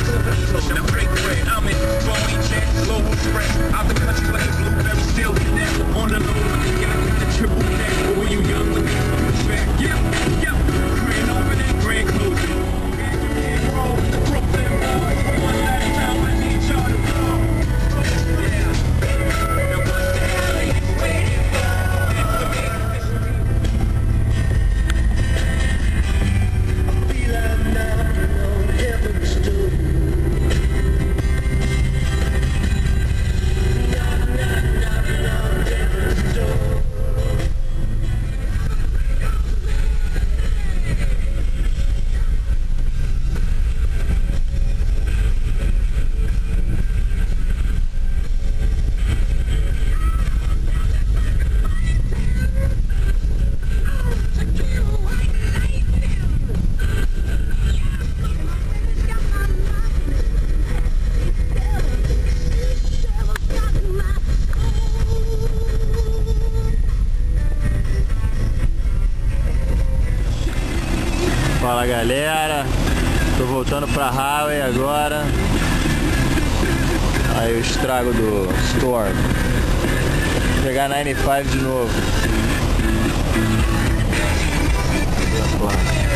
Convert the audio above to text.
Now break bread, I'm in Boeing jet, global threat. Out the country like a blueberry, still connect. On the low, got the triple neck. But when you young, when you back, yeah. Grand opening, grand closing. Back in roll, Brooklyn boys. One last time, I need y'all to roll. Yeah. Now what the hell are you waiting for? Feel I'm knocking on heaven's door. Fala galera, tô voltando pra Highway agora. Aí o estrago do Storm. Vou pegar 95 de novo. Porra.